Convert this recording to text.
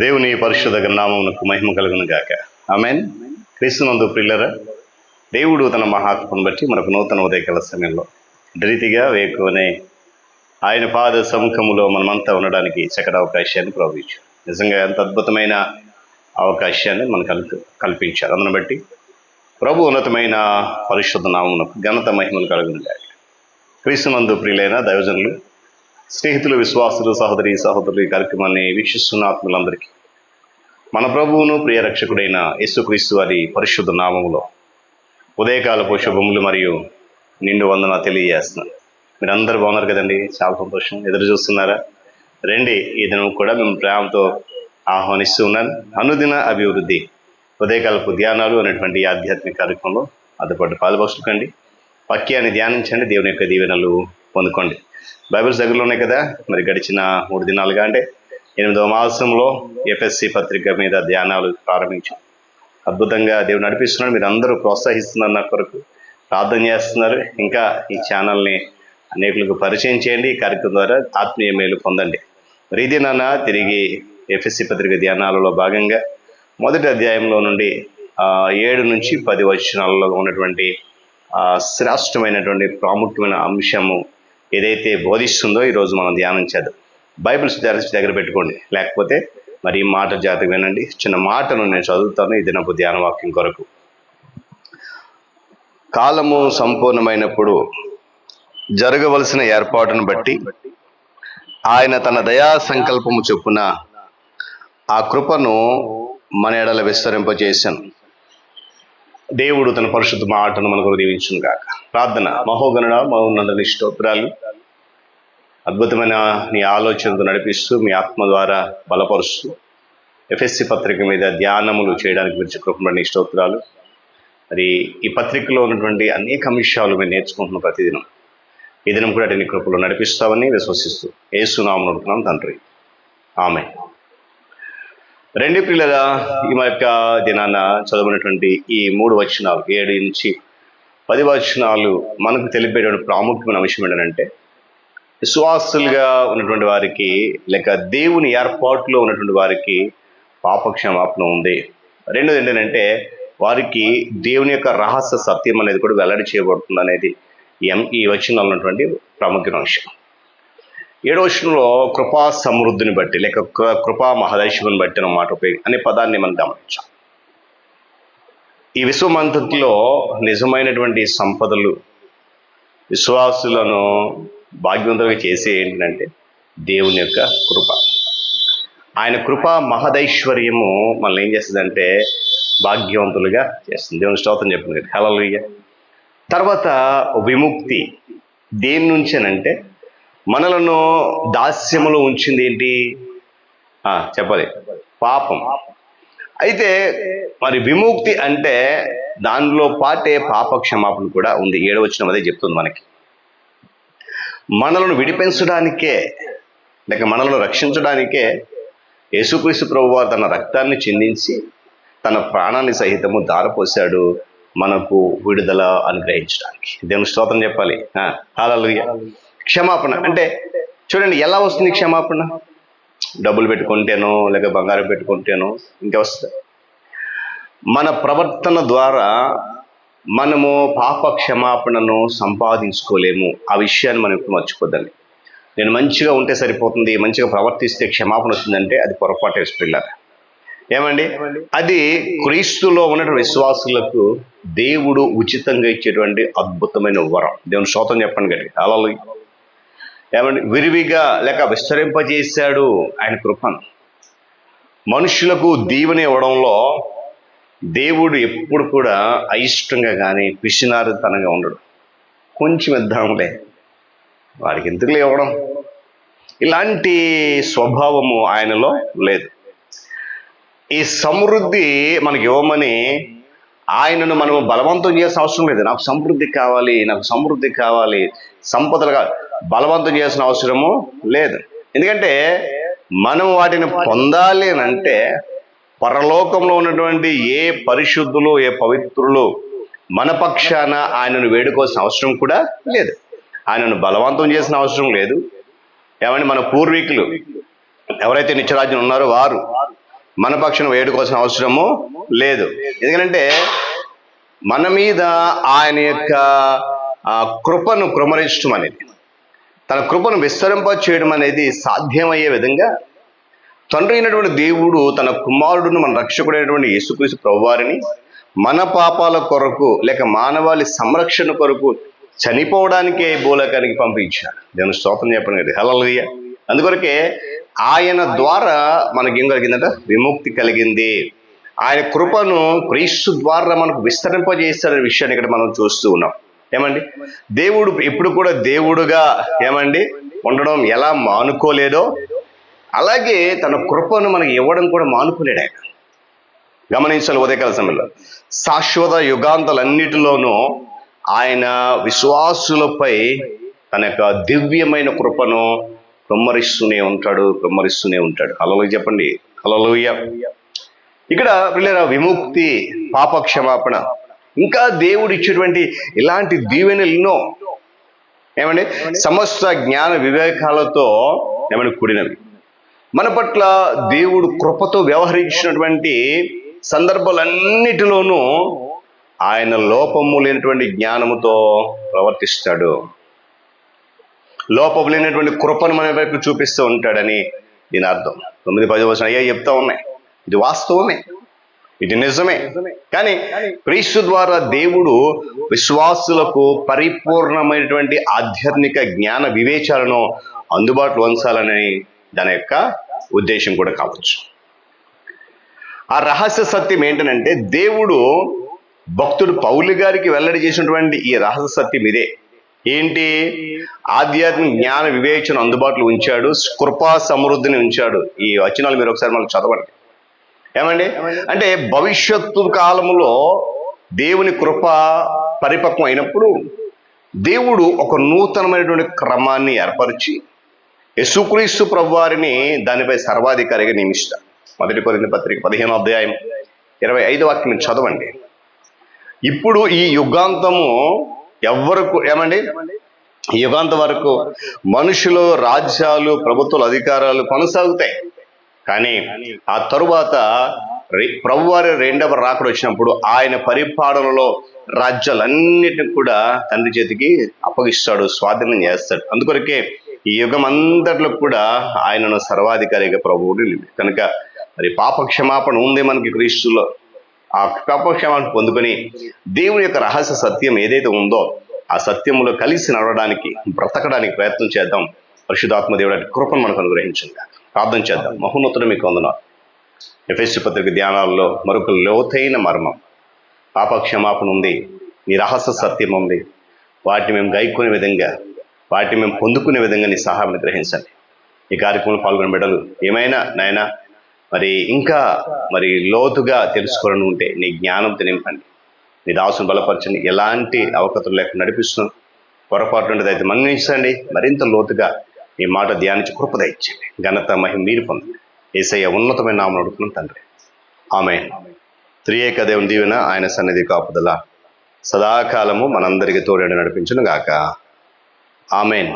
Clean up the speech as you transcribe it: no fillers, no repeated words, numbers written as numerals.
దేవుని పరిశుద్ధ నామమునకు మహిమ కలుగును గాక. ఆమేన్. క్రీస్తునందు ప్రియులారా, దేవుడు తన మహాత్మను బట్టి మనకు నూతన ఉదయకాల సమయంలో రీతిగా వేకువనే ఆయన పాద సముఖములో మనమంతా ఉండడానికి చక్కటి అవకాశాన్ని ప్రవహించు. నిజంగా ఎంత అద్భుతమైన అవకాశాన్ని మనకు కల్పించారు. అందును బట్టి ప్రభు ఉన్నతమైన పరిశుద్ధ నామమునకు ఘనత మహిమను కలుగును గాక. క్రీస్తునందు ప్రియులైన దైవజనులు, స్నేహితులు, విశ్వాసులు, సహోదరులు ఈ కార్యక్రమాన్ని వీక్షిస్తున్న ఆత్మలందరికీ మన ప్రభువును ప్రియ రక్షకుడైన యేసుక్రీస్తు వారి పరిశుద్ధ నామములో ఉదయకాలపు శుభములు మరియు నిండు వందన తెలియజేస్తున్నాను. మీరందరూ బాగున్నారు కదండి? చాలా సంతోషం. ఎదురు చూస్తున్నారా? రండి, ఈ దినం కూడా మేము ప్రేమతో ఆహ్వానిస్తూ ఉన్నాను. అనుదిన అభివృద్ధి ఉదయకాలపు ధ్యానాలు అనేటువంటి ఈ ఆధ్యాత్మిక కార్యక్రమంలో అదుపాటు పాలుపంచుకోండి. వాక్యాన్ని ధ్యానించండి, దేవుని యొక్క దీవెనలు పొందుకోండి. బైబిల్స్ దగ్గరలో ఉన్నాయి కదా. మరి గడిచిన 3 దినాలుగా అంటే 8వ మాసంలో ఎఫ్ఎస్సి పత్రిక మీద ధ్యానాలు ప్రారంభించాం. అద్భుతంగా దేవుడు నడిపిస్తున్నాడు. మీరు అందరూ ప్రోత్సహిస్తున్నారు, నా కొరకు ప్రార్థన చేస్తున్నారు. ఇంకా ఈ ఛానల్ని అనేకులకు పరిచయం చేయండి. ఈ కార్యక్రమం ద్వారా ఆత్మీయ మేలు పొందండి. మరి ఇది నాన్న తిరిగి ఎఫ్ఎస్సి పత్రిక ధ్యానాలలో భాగంగా మొదటి అధ్యాయంలో నుండి 7 నుంచి 10 వచనాలలో ఉన్నటువంటి శ్రేష్టమైనటువంటి ప్రాముఖ్యమైన అంశము ఏదైతే బోధిస్తుందో ఈరోజు మనం ధ్యానం చేద్దాం. బైబిల్స్ దగ్గర పెట్టుకోండి, లేకపోతే మరి ఈ మాట జాగ్రత్తగా వినండి. చిన్న మాటను నేను చదువుతాను ఈ దినపు ధ్యాన వాక్యం కొరకు. కాలము సంపూర్ణమైనప్పుడు జరగవలసిన ఏర్పాటును బట్టి ఆయన తన దయా సంకల్పము చొప్పున ఆ కృపను మన ఎడల విస్తరింపజేశాను. దేవుడు తన పరిశుద్ధ మాటను మనకు దీవించును గాక. ప్రార్థన. మహోగణుడ, మహోన్నతుని స్తోత్రాలు. అద్భుతమైన నీ ఆలోచనతో నడిపిస్తూ మీ ఆత్మ ద్వారా బలపరుస్తూ ఎఫ్ఎస్సి పత్రిక మీద ధ్యానములు చేయడానికి మీరు కృపణ నీ స్తోత్రాలు. మరి ఈ పత్రికలో ఉన్నటువంటి అనేక అంశాలు మేము నేర్చుకుంటున్నాం ప్రతిదినం. ఈ దినం కూడా నీ కృపలో నడిపిస్తామని విశ్వసిస్తూ యేసు నామమున అడుగుతున్నాం తండ్రి, ఆమేన్. రెండు ప్రియులరా, ఈ యొక్క దినాన చదవనటువంటి ఈ 3 వచనాలు 7 నుంచి 10 వచనాలు మనకు తెలిపేటువంటి ప్రాముఖ్యమైన అంశం ఏంటంటే, విశ్వాసులుగా ఉన్నటువంటి వారికి లేక దేవుని ఏర్పాటులో ఉన్నటువంటి వారికి పాపక్షమాపణ ఉంది. రెండోది ఏంటంటే, వారికి దేవుని యొక్క రహస్య సత్యం అనేది కూడా వెల్లడి చేయబడుతుంది అనేది ఈ వచనంలో ఉన్నటువంటి ప్రాముఖ్యమైన అంశం. 7వ వచనంలో కృపా సమృద్ధిని బట్టి లేక కృపా మహదైశ్వరుని బట్టి అన్నమాట అనే పదాన్ని మనం గమనించాం. ఈ విశ్వమంతటిలో నిజమైనటువంటి సంపదలు విశ్వాసులను భాగ్యవంతులుగా చేసే ఏంటంటే దేవుని యొక్క కృప. ఆయన కృపా మహదైశ్వర్యము మనల్ని ఏం చేస్తుందంటే భాగ్యవంతులుగా చేస్తుంది. దేవుని స్తోత్రం చెప్పండి కదా. హల్లెలూయా. తర్వాత విముక్తి. దేని నుంచేనంటే, మనలను దాస్యములో ఉంచింది ఏంటి? చెప్పాలి, పాపం. అయితే మరి విముక్తి అంటే దానిలో పాటే పాప క్షమాపణ కూడా ఉంది. 7వ వచనం అదే చెప్తుంది మనకి. మనలను విడిపించడానికే లేక మనలను రక్షించడానికే యేసుక్రీస్తు ప్రభువారు తన రక్తాన్ని చిందించి తన ప్రాణాన్ని సహితము ధారపోశాడు, మనకు విడుదల అనుగ్రహించడానికి. దేవుని స్తోత్రం చెప్పాలి. హల్లెలూయా. క్షమాపణ అంటే చూడండి, ఎలా వస్తుంది క్షమాపణ? డబ్బులు పెట్టుకుంటేనో లేక బంగారం పెట్టుకుంటేనో ఇంకా వస్తుంది. మన ప్రవర్తన ద్వారా మనము పాప క్షమాపణను సంపాదించుకోలేము. ఆ విషయాన్ని మనం ఇప్పుడు మర్చిపోద్దండి. నేను మంచిగా ఉంటే సరిపోతుంది, మంచిగా ప్రవర్తిస్తే క్షమాపణ వస్తుందంటే అది పొరపాటు వేసుకెళ్ళారు. ఏమండి? అది క్రీస్తులో ఉన్నటువంటి విశ్వాసులకు దేవుడు ఉచితంగా ఇచ్చేటువంటి అద్భుతమైన వరం. దేవుని స్తోత్రం చెప్పండి కదా. హల్లెలూయా. ఏమండి? విరివిగా లేక విస్తరింపజేశాడు ఆయన కృపను. మనుషులకు దీవెన ఇవ్వడంలో దేవుడు ఎప్పుడు కూడా అయిష్టంగా కానీ పిసినారితనంగా ఉండడు. కొంచెం ఇద్దాంలే, వాడికి ఎందుకు ఇవ్వడం, ఇలాంటి స్వభావము ఆయనలో లేదు. ఈ సమృద్ధి మనకి ఇవ్వమని ఆయనను మనము బలవంతం చేయాల్సిన అవసరం లేదు. నాకు సమృద్ధి కావాలి, నాకు సమృద్ధి కావాలి, సంపదలు కావాలి, బలవంతం చేయాల్సిన అవసరము లేదు. ఎందుకంటే మనం వాటిని పొందాలి అని అంటే పరలోకంలో ఉన్నటువంటి ఏ పరిశుద్ధులు, ఏ పవిత్రులు మన పక్షాన ఆయనను వేడుకోవాల్సిన అవసరం కూడా లేదు. ఆయనను బలవంతం చేసిన అవసరం లేదు. ఏమంటే మన పూర్వీకులు ఎవరైతే నిత్యరాజ్యం ఉన్నారో వారు మన పక్షాన వేడుకోవాల్సిన అవసరము లేదు. ఎందుకంటే మన మీద ఆయన యొక్క కృపను కుమ్మరించడం అనేది, తన కృపను విస్తరింప చేయడం అనేది సాధ్యమయ్యే విధంగా తండ్రి అయినటువంటి దేవుడు తన కుమారుడును మన రక్షకుడైనటువంటి యేసుక్రీస్తు ప్రభువారిని మన పాపాల కొరకు లేక మానవాళి సంరక్షణ కొరకు చనిపోవడానికే భూలోకానికి పంపించాడు. దేవుని స్తోత్రం చెప్పండి కదా, హల్లెలూయా. అందుకొరకే ఆయన ద్వారా మనకి ఏం కలిగిందంట? విముక్తి కలిగింది. ఆయన కృపను క్రీస్తు ద్వారా మనకు విస్తరింపజేస్తాడనే విషయాన్ని ఇక్కడ మనం చూస్తూ ఉన్నాం. ఏమండి, దేవుడు ఇప్పుడు కూడా దేవుడుగా ఏమండి ఉండడం ఎలా మానుకోలేదో, అలాగే తన కృపను మనకి ఇవ్వడం కూడా మానుకోలేడు ఆయన. గమనించాలి, ఉదయకాల సమయంలో శాశ్వత యుగాంతాలన్నిటిలోనూ ఆయన విశ్వాసులపై తన యొక్క దివ్యమైన కృపను కుమ్మరిస్తూనే ఉంటాడు. హల్లెలూయా చెప్పండి, హల్లెలూయా. ఇక్కడ పిల్లల విముక్తి, పాప క్షమాపణ, ఇంకా దేవుడు ఇచ్చేటువంటి ఇలాంటి దీవెనలు ఎన్నో ఏమండి సమస్త జ్ఞాన వివేకాలతో ఏమని కూడినవి. మన పట్ల దేవుడు కృపతో వ్యవహరించినటువంటి సందర్భాలన్నిటిలోనూ ఆయన లోపము లేనటువంటి జ్ఞానముతో ప్రవర్తిస్తాడు. లోపము లేనటువంటి కృపను మన వైపు చూపిస్తూ ఉంటాడని దీని అర్థం. 9-10 వచనం అయ్యా చెప్తా ఉన్నాయి. ఇది వాస్తవమే, ఇది నిజమే. కానీ క్రీస్తు ద్వారా దేవుడు విశ్వాసులకు పరిపూర్ణమైనటువంటి ఆధ్యాత్మిక జ్ఞాన వివేచాలను అందుబాటులో ఉంచాలని దాని యొక్క ఉద్దేశం కూడా కావచ్చు. ఆ రహస్య సత్యం ఏంటంటే, దేవుడు భక్తుడు పౌలు గారికి వెల్లడి చేసినటువంటి ఈ రహస్య సత్యం ఇదే. ఏంటి? ఆధ్యాత్మిక జ్ఞాన వివేచన అందుబాటులో ఉంచాడు, కృపా సమృద్ధిని ఉంచాడు. ఈ వచనాలు మీరు ఒకసారి మనకు చదవండి. ఏమండి అంటే భవిష్యత్తు కాలంలో దేవుని కృప పరిపక్వం అయినప్పుడు దేవుడు ఒక నూతనమైనటువంటి క్రమాన్ని ఏర్పరిచి యేసుక్రీస్తు ప్రభువారిని దానిపై సర్వాధికారిగా నియమిస్తాడు. 1 కొరింథీ పత్రిక 15వ అధ్యాయం 25వ వాక్యం మీరు చదవండి. ఇప్పుడు ఈ యుగాంతము ఎవరకు ఏమండి ఈ యుగాంతం వరకు మనుషులు, రాజ్యాలు, ప్రభుత్వాలు, అధికారాలు కొనసాగుతాయి. కానీ ఆ తరువాత ప్రభువారి రెండవ రాకడ వచ్చినప్పుడు ఆయన పరిపాలనలో రాజ్యాలన్నిటిని కూడా తండ్రి చేతికి అప్పగిస్తాడు, స్వాధీనం చేస్తాడు. అందుకొరకే ఈ యుగం అంతట్లో కూడా ఆయనను సర్వాధికారిగా ప్రభువుని కనుక మరి పాప క్షమాపణ ఉంది మనకి క్రీస్తులో. ఆ పాప క్షమాపణ పొందుకొని దేవుని యొక్క రహస్య సత్యం ఏదైతే ఉందో ఆ సత్యములో కలిసి నడవడానికి, బ్రతకడానికి ప్రయత్నం చేద్దాం. పరిశుద్ధాత్మ దేవుడి కృపను మనకు అనుగ్రహించండి. ప్రార్థన చేద్దాం. మహోన్నతుడు మీకు వందనాలు. ఎఫెసీ పత్రిక ధ్యానాల్లో మరొక లోతైన మర్మం, పాప క్షమాపణ ఉంది, నీ రహస్య సత్యం ఉంది. వాటిని మేము గైకునే విధంగా, వాటిని మేము పొందుకునే విధంగా నీ సహాయం గ్రహించండి. ఈ కార్యక్రమంలో పాల్గొన్న బిడ్డలు ఏమైనా నాయన మరి ఇంకా మరి లోతుగా తెలుసుకోవాలని ఉంటే నీ జ్ఞానంతో నింపండి. నీ దాసును బలపరచండి. ఎలాంటి అవకతలు లేకుండా నడిపిస్తున్నాం. పొరపాటు ఉండేది అయితే మన్నించండి. మరింత లోతుగా ఈ మాట ధ్యానించి కృప దయచేయండి. ఘనత మహిమ మీరు పొందండి. యేసయ్య ఉన్నతమైన నామమున అడుగుతున్నాం తండ్రి, ఆమేన్. త్రియేక దేవుని దీవెన, ఆయన సన్నిధి కాపుదల సదాకాలము మనందరికీ తోడేడు నడిపించును గాక. ఆమేన్.